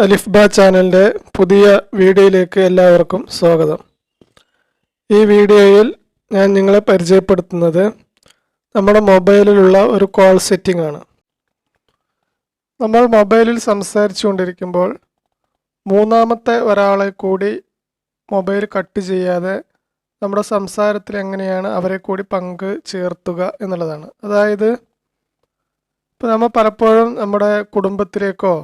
അലിഫ് ബ ചാനലിൻ്റെ പുതിയ വീഡിയോയിലേക്ക് എല്ലാവർക്കും സ്വാഗതം. ഈ വീഡിയോയിൽ ഞാൻ നിങ്ങളെ പരിചയപ്പെടുത്തുന്നത് നമ്മുടെ മൊബൈലിലുള്ള ഒരു കോൾ സെറ്റിംഗ് ആണ്. നമ്മൾ മൊബൈലിൽ സംസാരിച്ചു കൊണ്ടിരിക്കുമ്പോൾ മൂന്നാമത്തെ ഒരാളെ കൂടി മൊബൈൽ കട്ട് ചെയ്യാതെ നമ്മുടെ സംസാരത്തിൽ എങ്ങനെയാണ് അവരെ കൂടി പങ്ക് ചേർത്തുക എന്നുള്ളതാണ്. അതായത് ഇപ്പോൾ നമ്മൾ പലപ്പോഴും നമ്മുടെ കുടുംബത്തിലേക്കോ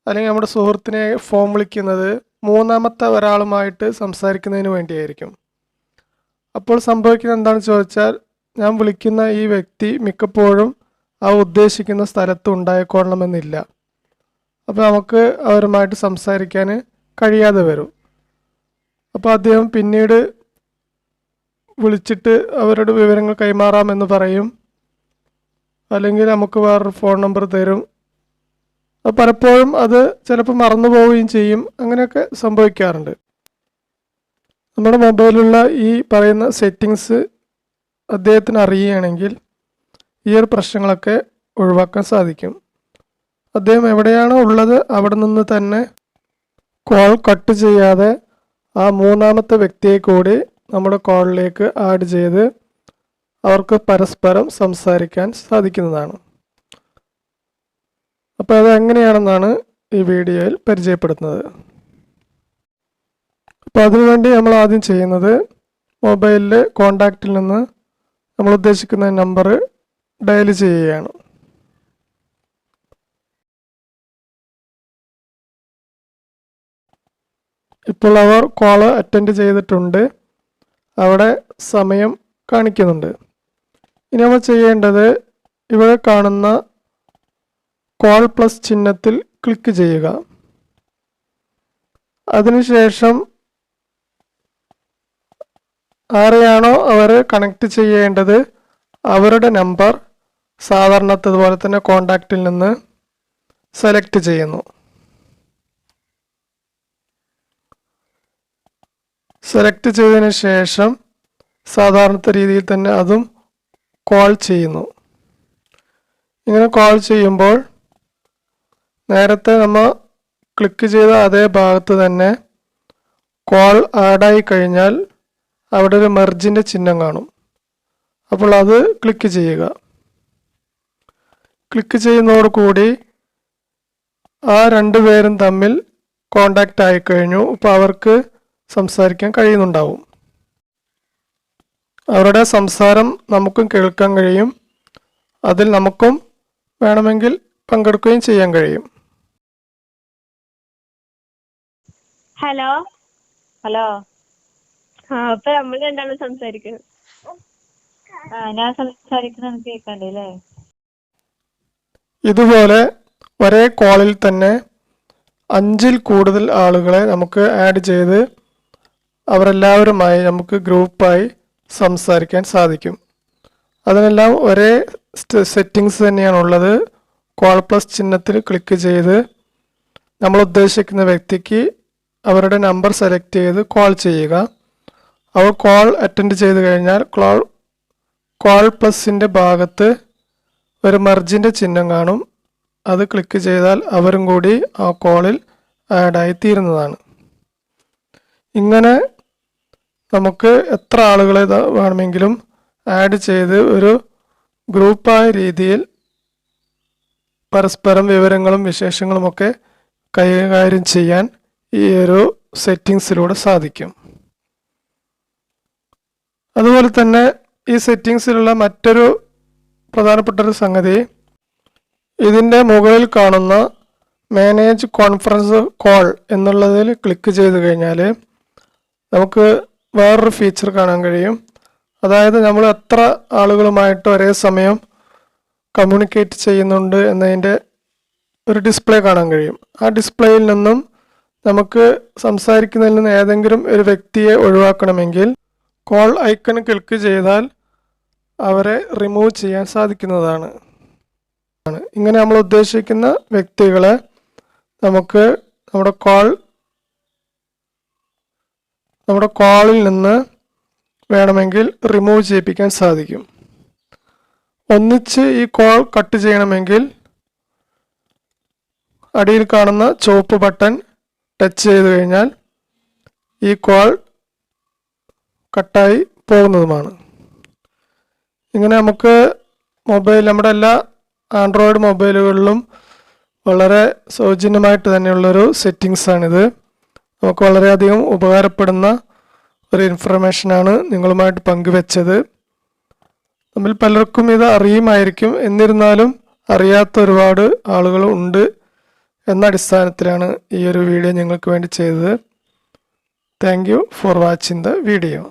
അല്ലെങ്കിൽ നമ്മുടെ സുഹൃത്തിനെ ഫോൺ വിളിക്കുന്നത് മൂന്നാമത്തെ ഒരാളുമായിട്ട് സംസാരിക്കുന്നതിന് വേണ്ടിയായിരിക്കും. അപ്പോൾ സംഭവിക്കുന്നത് എന്താണെന്ന് ചോദിച്ചാൽ, ഞാൻ വിളിക്കുന്ന ഈ വ്യക്തി മിക്കപ്പോഴും ആ ഉദ്ദേശിക്കുന്ന സ്ഥലത്ത് ഉണ്ടായിക്കൊള്ളണമെന്നില്ല. അപ്പോൾ നമുക്ക് അവരുമായിട്ട് സംസാരിക്കാൻ കഴിയാതെ വരും. അപ്പോൾ അദ്ദേഹം പിന്നീട് വിളിച്ചിട്ട് അവരുടെ വിവരങ്ങൾ കൈമാറാമെന്ന് പറയും, അല്ലെങ്കിൽ നമുക്ക് വേറൊരു ഫോൺ നമ്പർ തരും. പലപ്പോഴും അത് ചിലപ്പോൾ മറന്നു പോവുകയും ചെയ്യും. അങ്ങനെയൊക്കെ സംഭവിക്കാറുണ്ട്. നമ്മുടെ മൊബൈലിലുള്ള ഈ പറയുന്ന സെറ്റിങ്സ് അദ്ദേഹത്തിന് അറിയുകയാണെങ്കിൽ ഈ ഒരു പ്രശ്നങ്ങളൊക്കെ ഒഴിവാക്കാൻ സാധിക്കും. അദ്ദേഹം എവിടെയാണോ ഉള്ളത് അവിടെ നിന്ന് തന്നെ കോൾ കട്ട് ചെയ്യാതെ ആ മൂന്നാമത്തെ വ്യക്തിയെ കൂടി നമ്മുടെ കോളിലേക്ക് ആഡ് ചെയ്ത് അവർക്ക് പരസ്പരം സംസാരിക്കാൻ സാധിക്കുന്നതാണ്. അപ്പോൾ അത് എങ്ങനെയാണെന്നാണ് ഈ വീഡിയോയിൽ പരിചയപ്പെടുത്തുന്നത്. അപ്പോൾ അതിനുവേണ്ടി നമ്മൾ ആദ്യം ചെയ്യുന്നത്, മൊബൈലിലെ കോണ്ടാക്റ്റിൽ നിന്ന് നമ്മൾ ഉദ്ദേശിക്കുന്ന നമ്പർ ഡയൽ ചെയ്യുകയാണ്. ഇപ്പോൾ അവർ കോള് അറ്റൻഡ് ചെയ്തിട്ടുണ്ട്. അവിടെ സമയം കാണിക്കുന്നുണ്ട്. ഇനി നമ്മൾ ചെയ്യേണ്ടത്, ഇവിടെ കാണുന്ന കോൾ പ്ലസ് ചിഹ്നത്തിൽ ക്ലിക്ക് ചെയ്യുക. അതിനുശേഷം ആരെയാണോ അവർ കണക്ട് ചെയ്യേണ്ടത് അവരുടെ നമ്പർ സാധാരണത്തതുപോലെ തന്നെ കോണ്ടാക്റ്റിൽ നിന്ന് സെലക്ട് ചെയ്യുന്നു. സെലക്ട് ചെയ്തതിന് ശേഷം സാധാരണത്തെ രീതിയിൽ തന്നെ അതും കോൾ ചെയ്യുന്നു. ഇങ്ങനെ കോൾ ചെയ്യുമ്പോൾ നേരത്തെ നമ്മൾ ക്ലിക്ക് ചെയ്ത അതേ ഭാഗത്ത് തന്നെ കോൾ ആഡായി കഴിഞ്ഞാൽ അവിടെ ഒരു മെർജിൻ്റെ ചിഹ്നം കാണും. അപ്പോൾ അത് ക്ലിക്ക് ചെയ്യുക. ക്ലിക്ക് ചെയ്യുന്നതോടുകൂടി ആ രണ്ടുപേരും തമ്മിൽ കോണ്ടാക്റ്റ് ആയിക്കഴിഞ്ഞു. ഇപ്പോൾ അവർക്ക് സംസാരിക്കാൻ കഴിയുന്നുണ്ടാവും. അവരുടെ സംസാരം നമുക്കും കേൾക്കാൻ കഴിയും. അതിൽ നമുക്കും വേണമെങ്കിൽ പങ്കെടുക്കുകയും ചെയ്യാൻ കഴിയും. ഹലോ ഹലോ അപ്പൊ നമ്മൾ രണ്ടാളും സംസാരിക്കണം. ഞാൻ സംസാരിക്കുന്ന കേൾക്കണ്ടല്ലേ? ഇതുപോലെ ഒരേ കോളിൽ തന്നെ 5ൽ കൂടുതൽ ആളുകളെ നമുക്ക് ആഡ് ചെയ്ത് അവരെല്ലാവരുമായി നമുക്ക് ഗ്രൂപ്പായി സംസാരിക്കാൻ സാധിക്കും. അതിനെല്ലാം ഒരേ സെറ്റിങ്സ് തന്നെയാണുള്ളത്. കോൾ പ്ലസ് ചിഹ്നത്തിൽ ക്ലിക്ക് ചെയ്ത് നമ്മൾ ഉദ്ദേശിക്കുന്ന വ്യക്തിക്ക് അവരുടെ നമ്പർ സെലക്ട് ചെയ്ത് കോൾ ചെയ്യുക. അവർ കോൾ അറ്റൻഡ് ചെയ്ത് കഴിഞ്ഞാൽ കോൾ പ്ലസിൻ്റെ ഭാഗത്ത് ഒരു മെർജിൻ്റെ ചിഹ്നം കാണും. അത് ക്ലിക്ക് ചെയ്താൽ അവരും കൂടി ആ കോളിൽ ആഡായി തീരുന്നതാണ്. ഇങ്ങനെ നമുക്ക് എത്ര ആളുകളെ വേണമെങ്കിലും ആഡ് ചെയ്ത് ഒരു ഗ്രൂപ്പായ രീതിയിൽ പരസ്പരം വിവരങ്ങളും വിശേഷങ്ങളുമൊക്കെ കൈകാര്യം ചെയ്യാൻ ഈ ഒരു സെറ്റിങ്സിലൂടെ സാധിക്കും. അതുപോലെ തന്നെ ഈ സെറ്റിങ്സിലുള്ള മറ്റൊരു പ്രധാനപ്പെട്ട ഒരു സംഗതി, ഇതിൻ്റെ മുകളിൽ കാണുന്ന മാനേജ് കോൺഫറൻസ് കോൾ എന്നുള്ളതിൽ ക്ലിക്ക് ചെയ്ത് കഴിഞ്ഞാൽ നമുക്ക് വേറൊരു ഫീച്ചർ കാണാൻ കഴിയും. അതായത് നമ്മൾ എത്ര ആളുകളുമായിട്ട് ഒരേ സമയം കമ്മ്യൂണിക്കേറ്റ് ചെയ്യുന്നുണ്ട് എന്നതിൻ്റെ ഒരു ഡിസ്പ്ലേ കാണാൻ കഴിയും. ആ ഡിസ്പ്ലേയിൽ നിന്നും നമുക്ക് സംസാരിക്കുന്നതിൽ നിന്ന് ഏതെങ്കിലും ഒരു വ്യക്തിയെ ഒഴിവാക്കണമെങ്കിൽ കോൾ ഐക്കൺ ക്ലിക്ക് ചെയ്താൽ അവരെ റിമൂവ് ചെയ്യാൻ സാധിക്കുന്നതാണ്. ഇങ്ങനെ നമ്മൾ ഉദ്ദേശിക്കുന്ന വ്യക്തികളെ നമുക്ക് നമ്മുടെ കോളിൽ നിന്ന് വേണമെങ്കിൽ റിമൂവ് ചെയ്യിപ്പിക്കാൻ സാധിക്കും. ഒന്നിച്ച് ഈ കോൾ കട്ട് ചെയ്യണമെങ്കിൽ അടിയിൽ കാണുന്ന ചുവപ്പ് ബട്ടൺ ടച്ച് ചെയ്ത് കഴിഞ്ഞാൽ ഈ കോൾ കട്ടായി പോകുന്നതുമാണ്. ഇങ്ങനെ നമുക്ക് നമ്മുടെ എല്ലാ ആൻഡ്രോയിഡ് മൊബൈലുകളിലും വളരെ സൗജന്യമായിട്ട് തന്നെയുള്ളൊരു സെറ്റിങ്സാണിത്. നമുക്ക് വളരെയധികം ഉപകാരപ്പെടുന്ന ഒരു ഇൻഫർമേഷനാണ് നിങ്ങളുമായിട്ട് പങ്കുവെച്ചത്. നമ്മിൽ പലർക്കും ഇത് അറിയുമായിരിക്കും, എന്നിരുന്നാലും അറിയാത്ത ഒരുപാട് ആളുകൾ ഉണ്ട് എന്ന അടിസ്ഥാനത്തിലാണ് ഈ ഒരു വീഡിയോ നിങ്ങൾക്ക് വേണ്ടി ചെയ്തത്. Thank you for watching the video.